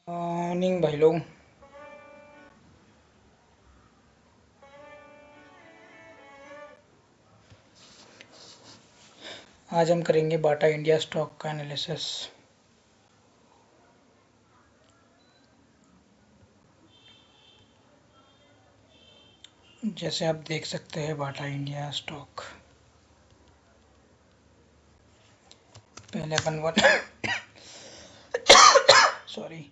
Morning भाई लोग। आज हम करेंगे बाटा इंडिया स्टॉक का एनालिसिस। जैसे आप देख सकते हैं बाटा इंडिया स्टॉक, पहले अपन one sorry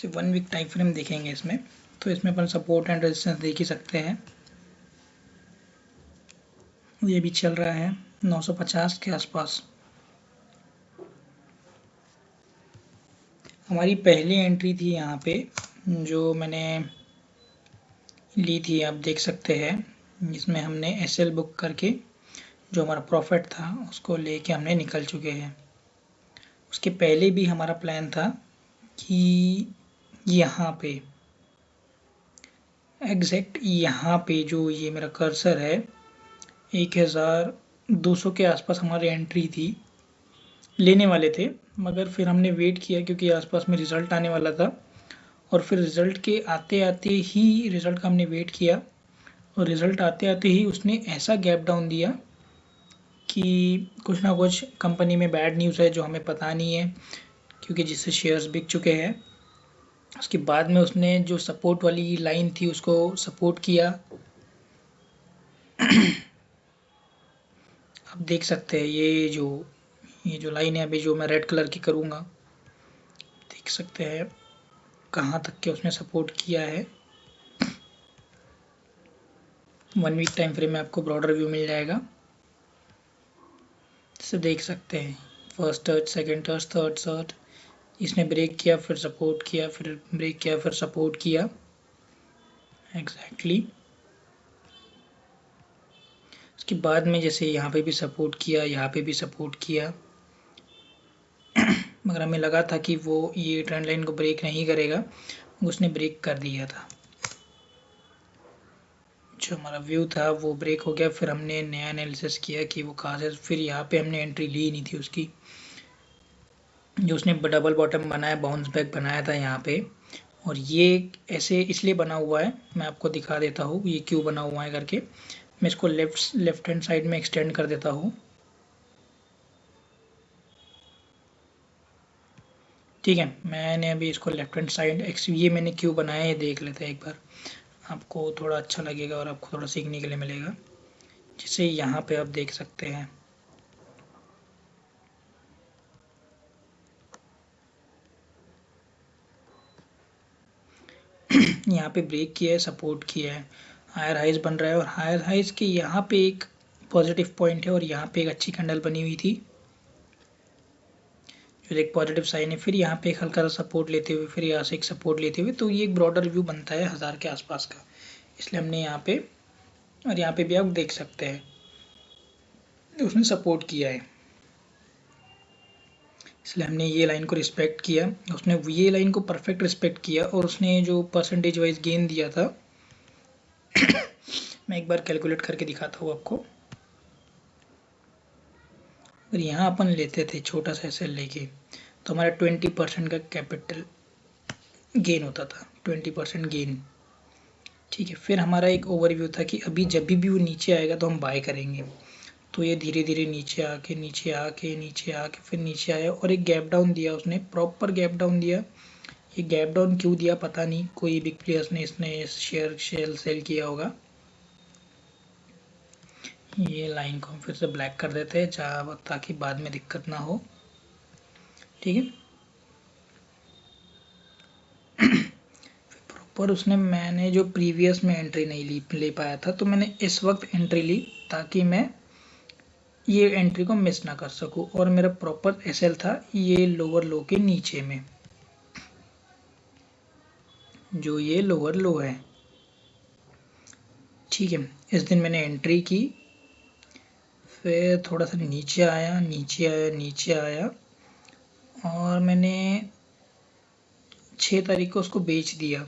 1 week time frame देखेंगे इसमें। तो इसमें अपन सपोर्ट एंड रेजिस्टेंस देख ही सकते हैं। ये भी चल रहा है 950 के आसपास। हमारी पहली एंट्री थी यहाँ पे, जो मैंने ली थी, आप देख सकते हैं। जिसमें हमने एसएल बुक करके जो हमारा प्रॉफिट था उसको लेके हमने निकल चुके हैं। उसके पहले भी हमारा प्लान था कि यहाँ पे एग्जैक्ट यहाँ पे जो ये मेरा कर्सर है 1200 के आसपास हमारी एंट्री थी, लेने वाले थे। मगर फिर हमने वेट किया क्योंकि आसपास में रिज़ल्ट आने वाला था, और फिर रिज़ल्ट के आते आते ही रिज़ल्ट का हमने वेट किया, और रिज़ल्ट आते आते ही उसने ऐसा गैप डाउन दिया कि कुछ ना कुछ कंपनी में बैड न्यूज़ है जो हमें पता नहीं है, क्योंकि जिससे शेयर्स बिक चुके हैं। उसके बाद में उसने जो सपोर्ट वाली लाइन थी उसको सपोर्ट किया। आप देख सकते हैं ये जो लाइन है, अभी जो मैं रेड कलर की करूँगा, देख सकते हैं कहाँ तक के उसने सपोर्ट किया है। 1 वीक टाइम फ्रेम में आपको ब्रॉडर व्यू मिल जाएगा। जैसे देख सकते हैं first touch, second touch, third touch, इसने ब्रेक किया, फिर सपोर्ट किया, फिर ब्रेक किया, फिर सपोर्ट किया। एग्जैक्टली उसके बाद में जैसे यहाँ पे भी सपोर्ट किया, यहाँ पे भी सपोर्ट किया, मगर हमें लगा था कि वो ये ट्रेंड लाइन को ब्रेक नहीं करेगा, उसने ब्रेक कर दिया था। जो हमारा व्यू था वो ब्रेक हो गया। फिर हमने नया एनालिसिस किया कि वो कहाँ से, फिर यहाँ पे हमने एंट्री ली नहीं थी उसकी। जो उसने डबल बॉटम बनाया, बाउंस बैक बनाया था यहाँ पे, और ये ऐसे इसलिए बना हुआ है, मैं आपको दिखा देता हूँ ये क्यों बना हुआ है करके। मैं इसको लेफ्ट हैंड साइड में एक्सटेंड कर देता हूँ। ठीक है, मैंने अभी इसको लेफ्ट हैंड साइड ये मैंने क्यों बनाया ये देख लेते हैं एक बार, आपको थोड़ा अच्छा लगेगा और आपको थोड़ा सीखने के लिए मिलेगा। जैसे यहाँ पे आप देख सकते हैं यहाँ पे ब्रेक किया है, सपोर्ट किया है, हायर हाइज बन रहा है, और हायर हाइज के यहाँ पे एक पॉजिटिव पॉइंट है, और यहाँ पे एक अच्छी कैंडल बनी हुई थी जो एक पॉजिटिव साइन है। फिर यहाँ पे एक हल्का सा सपोर्ट लेते हुए, फिर यहाँ से एक सपोर्ट लेते हुए, तो ये एक ब्रॉडर व्यू बनता है 1000 के आसपास का। इसलिए हमने यहाँ पे, और यहाँ पे भी आप देख सकते हैं उसने सपोर्ट किया है, इसलिए हमने ये लाइन को रिस्पेक्ट किया। उसने ये लाइन को परफेक्ट रिस्पेक्ट किया, और उसने जो परसेंटेज वाइज गेन दिया था मैं एक बार कैलकुलेट करके दिखाता हूँ आपको। अगर यहाँ अपन लेते थे छोटा सा एसएल लेके, तो हमारा 20% का कैपिटल गेन होता था, 20% गेन। ठीक है, फिर हमारा एक ओवरव्यू था कि अभी जब भी वो नीचे आएगा तो हम बाय करेंगे। तो ये धीरे धीरे नीचे आके नीचे आके नीचे आके फिर नीचे आया, और एक गैप डाउन दिया उसने, प्रॉपर गैप डाउन दिया। ये गैप डाउन क्यों दिया पता नहीं, कोई बिग प्लेयर्स ने इसने शेयर सेल किया होगा। ये लाइन को हम फिर से ब्लैक कर देते हैं जहाँ, ताकि बाद में दिक्कत ना हो। ठीक है, पर उसने, मैंने जो प्रीवियस में एंट्री नहीं ले पाया था, तो मैंने इस वक्त एंट्री ली ताकि मैं ये एंट्री को मिस ना कर सकूं, और मेरा प्रॉपर एसएल था ये लोअर लो के नीचे में, जो ये लोअर लो है। ठीक है, इस दिन मैंने एंट्री की, फिर थोड़ा सा नीचे आया नीचे आया नीचे आया, और मैंने 6 तारीख को उसको बेच दिया।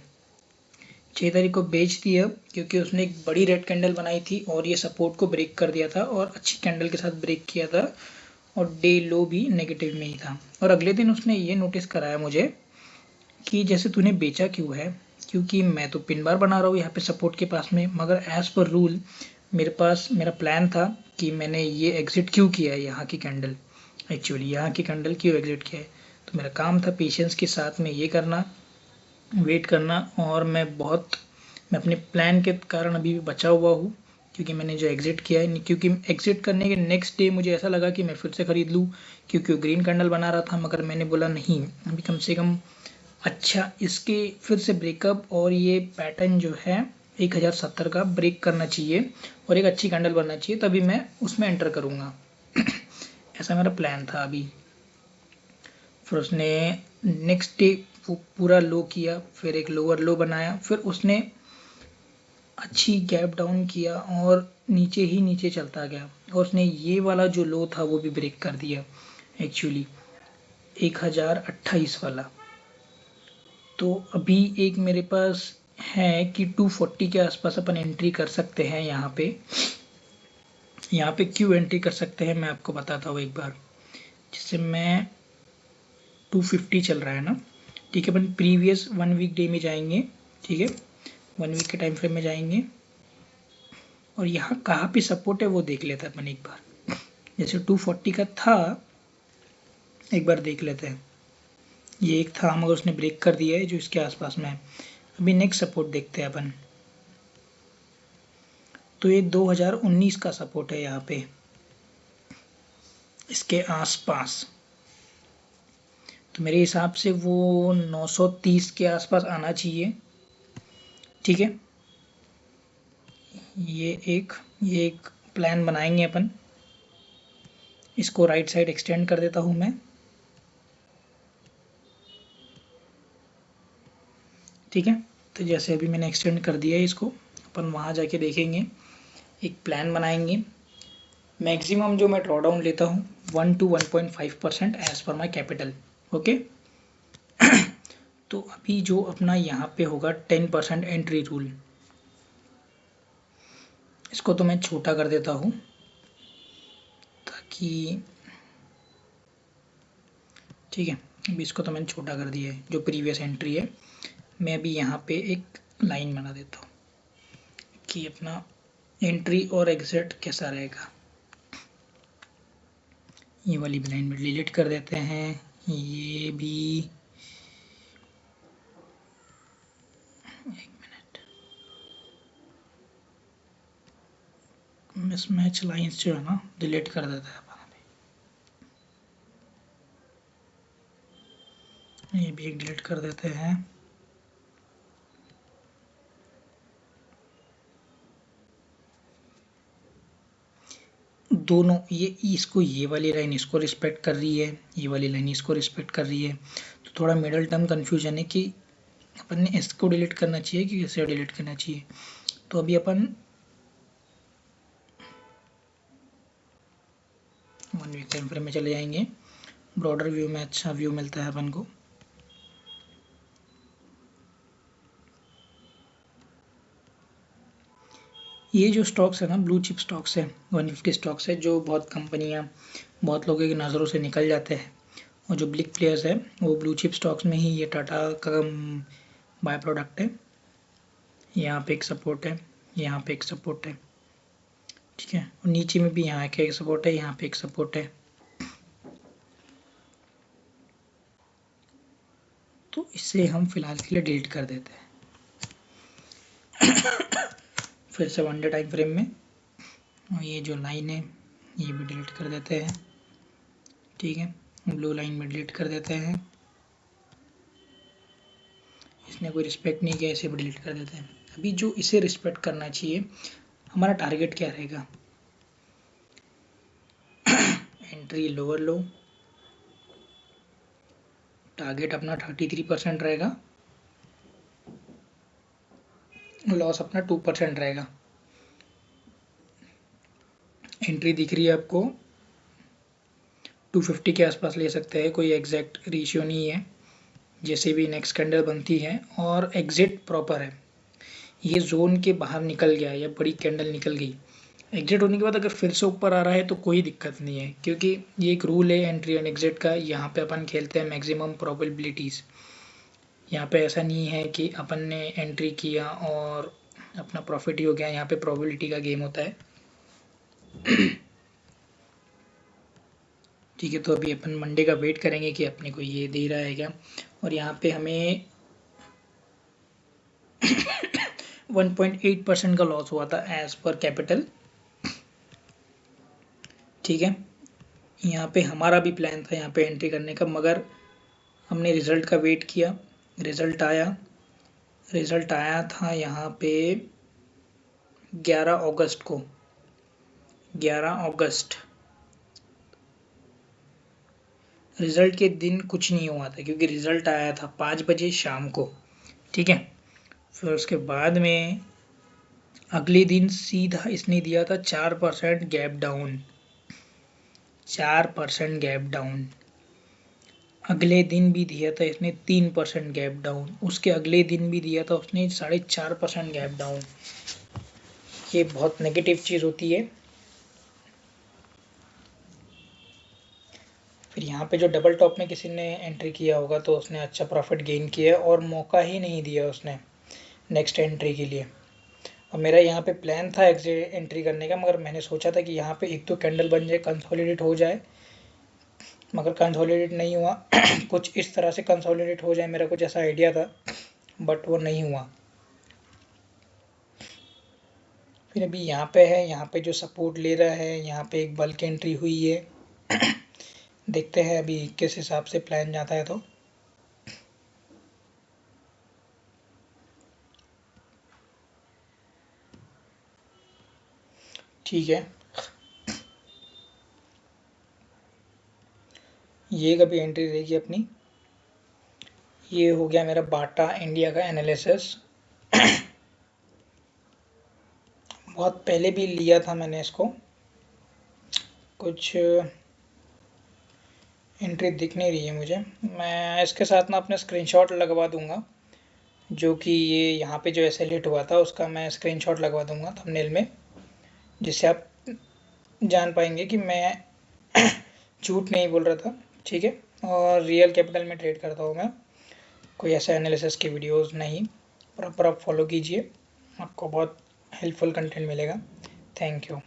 6 तारीख को बेच दिया क्योंकि उसने एक बड़ी रेड कैंडल बनाई थी और ये सपोर्ट को ब्रेक कर दिया था, और अच्छी कैंडल के साथ ब्रेक किया था, और डे लो भी नेगेटिव में ही था। और अगले दिन उसने ये नोटिस कराया मुझे कि जैसे तूने बेचा क्यों है, क्योंकि मैं तो पिन बार बना रहा हूँ यहाँ पे सपोर्ट के पास में, मगर एज पर रूल मेरा प्लान था कि मैंने ये एग्जिट क्यों किया है, यहाँ की कैंडल एक्चुअली यहाँ की कैंडल क्यों एग्जिट किया है। तो मेरा काम था पेशेंस के साथ में ये करना, वेट करना, और मैं अपने प्लान के कारण अभी भी बचा हुआ हूँ, क्योंकि मैंने जो एग्जिट किया है, क्योंकि एग्जिट करने के नेक्स्ट डे मुझे ऐसा लगा कि मैं फिर से खरीद लूँ, क्योंकि वो ग्रीन कैंडल बना रहा था, मगर मैंने बोला नहीं, अभी कम से कम अच्छा इसके फिर से ब्रेकअप और ये पैटर्न जो है 1070 का ब्रेक करना चाहिए और एक अच्छी कैंडल बनना चाहिए, तभी मैं उसमें एंटर करूँगा। ऐसा मेरा प्लान था अभी। फिर उसने नेक्स्ट डे पूरा लो किया, फिर एक लोअर लो बनाया, फिर उसने अच्छी गैप डाउन किया और नीचे ही नीचे चलता गया, और उसने ये वाला जो लो था वो भी ब्रेक कर दिया एक्चुअली 1028 वाला। तो अभी एक मेरे पास है कि 240 के आसपास अपन एंट्री कर सकते हैं यहाँ पे। यहाँ पे क्यों एंट्री कर सकते हैं मैं आपको बताता हूँ एक बार। जैसे मैं 250 चल रहा है ना, ठीक है, अपन प्रीवियस 1 वीक डे में जाएंगे, ठीक है, 1 वीक के टाइम फ्रेम में जाएंगे, और यहाँ कहाँ पे सपोर्ट है वो देख लेते हैं अपन एक बार। जैसे 240 का था, एक बार देख लेते हैं, ये एक था मगर उसने ब्रेक कर दिया है जो इसके आसपास में है। अभी नेक्स्ट सपोर्ट देखते हैं अपन, तो ये 2019 का सपोर्ट है यहाँ पे इसके आसपास। तो मेरे हिसाब से वो 930 के आसपास आना चाहिए, ठीक है। ये एक प्लान बनाएंगे अपन, इसको राइट साइड एक्सटेंड कर देता हूँ मैं, ठीक है। तो जैसे अभी मैंने एक्सटेंड कर दिया है इसको, अपन वहाँ जाके देखेंगे, एक प्लान बनाएंगे। मैक्सिमम जो मैं ड्रॉ डाउन लेता हूँ 1 to 1.5% as per my capital, okay. तो अभी जो अपना यहाँ पे होगा 10% एंट्री रूल, इसको तो मैं छोटा कर देता हूँ ताकि, ठीक है, अभी इसको तो मैंने छोटा कर दिया है, जो प्रीवियस एंट्री है। मैं अभी यहाँ पे एक लाइन बना देता हूँ कि अपना एंट्री और एग्जिट कैसा रहेगा। ये वाली लाइन में डिलीट कर देते हैं, ये भी, एक मिनट, मिसमैच लाइंस जो है ना डिलीट कर देते हैं अपन अभी, ये भी एक डिलीट कर देते हैं। दोनों ये वाली लाइन इसको रिस्पेक्ट कर रही है, ये वाली लाइन इसको रिस्पेक्ट कर रही है, तो थोड़ा मिडल टर्म कंफ्यूजन है कि अपन ने इसको डिलीट करना चाहिए कि इसे डिलीट करना चाहिए। तो अभी अपन 1 वीक टाइम फ्रेम में चले जाएंगे, ब्रॉडर व्यू में अच्छा व्यू मिलता है अपन को। ये जो स्टॉक्स है ना, ब्लू चिप स्टॉक्स है, 150 स्टॉक्स है, जो बहुत कंपनियां, बहुत लोगों की नज़रों से निकल जाते हैं, और जो बिग प्लेयर्स है वो ब्लू चिप स्टॉक्स में ही, ये टाटा का बाय प्रोडक्ट है। यहाँ पे एक सपोर्ट है, यहाँ पे एक सपोर्ट है, ठीक है, और नीचे में भी यहाँ के एक सपोर्ट है, यहाँ पे एक सपोर्ट है। तो इसे हम फिलहाल के लिए डिलीट कर देते हैं। फिर से 1 डे टाइम फ्रेम में, और ये जो लाइन है ये भी डिलीट कर देते हैं, ठीक है, ब्लू लाइन में डिलीट कर देते हैं, इसने कोई रिस्पेक्ट नहीं किया, इसे भी डिलीट कर देते हैं। अभी जो इसे रिस्पेक्ट करना चाहिए, हमारा टारगेट क्या रहेगा, एंट्री लोअर लो, टारगेट अपना 33% रहेगा, लॉस अपना 2% रहेगा। एंट्री दिख रही है आपको, 250 के आसपास ले सकते हैं, कोई एग्जैक्ट रेशियो नहीं है, जैसे भी नेक्स्ट कैंडल बनती है, और एग्जिट प्रॉपर है, ये जोन के बाहर निकल गया या बड़ी कैंडल निकल गई एग्जिट होने के बाद अगर फिर से ऊपर आ रहा है तो कोई दिक्कत नहीं है, क्योंकि ये एक रूल है एंट्री एंड एग्जिट का। यहाँ पे अपन खेलते हैं मैक्सिमम प्रोबेबिलिटीज़। यहाँ पे ऐसा नहीं है कि अपन ने एंट्री किया और अपना प्रॉफिट ही हो गया। यहाँ पे प्रोबेबिलिटी का गेम होता है। ठीक है, तो अभी अपन मंडे का वेट करेंगे कि अपने को ये दे रहा है क्या। और यहाँ पे हमें 1.8% का लॉस हुआ था एज पर कैपिटल। ठीक है, यहाँ पे हमारा भी प्लान था यहाँ पे एंट्री करने का, मगर हमने रिज़ल्ट का वेट किया। रिज़ल्ट आया था यहाँ पे 11 अगस्त को। 11 अगस्त रिज़ल्ट के दिन कुछ नहीं हुआ था, क्योंकि रिज़ल्ट आया था 5 बजे शाम को। ठीक है, फिर उसके बाद में अगले दिन सीधा इसने दिया था 4% गैप डाउन। 4% gap down. अगले दिन भी दिया था इसने 3% गैप डाउन। उसके अगले दिन भी दिया था उसने 4.5% गैप डाउन। ये बहुत नेगेटिव चीज़ होती है। फिर यहाँ पे जो डबल टॉप में किसी ने एंट्री किया होगा तो उसने अच्छा प्रॉफिट गेन किया और मौका ही नहीं दिया उसने नेक्स्ट एंट्री के लिए। और मेरा यहाँ पे प्लान था एग्जिट एंट्री करने का, मगर मैंने सोचा था कि यहाँ पे एक तो कैंडल बन जाए, कंसोलिडेट हो जाए, मगर कंसोलिडेट नहीं हुआ। कुछ इस तरह से कंसोलिडेट हो जाए, मेरा कुछ ऐसा आइडिया था, बट वो नहीं हुआ। फिर अभी यहाँ पे है, यहाँ पे जो सपोर्ट ले रहा है, यहाँ पे एक बल्क एंट्री हुई है। देखते हैं अभी किस हिसाब से प्लान जाता है। तो ठीक है, ये कभी एंट्री रहेगी अपनी। ये हो गया मेरा बाटा इंडिया का एनालिसिस। बहुत पहले भी लिया था मैंने इसको, कुछ एंट्री दिख नहीं रही है मुझे। मैं इसके साथ ना अपने स्क्रीनशॉट लगवा दूंगा, जो कि ये यहाँ पे जो ऐसे हिट हुआ था उसका मैं स्क्रीनशॉट लगवा दूंगा थंबनेल में, जिससे आप जान पाएंगे कि मैं झूठ नहीं बोल रहा था। ठीक है, और रियल कैपिटल में ट्रेड करता हूँ मैं, कोई ऐसा एनालिसिस की वीडियोस नहीं। प्रॉपर आप फॉलो कीजिए, आपको बहुत हेल्पफुल कंटेंट मिलेगा। Thank you.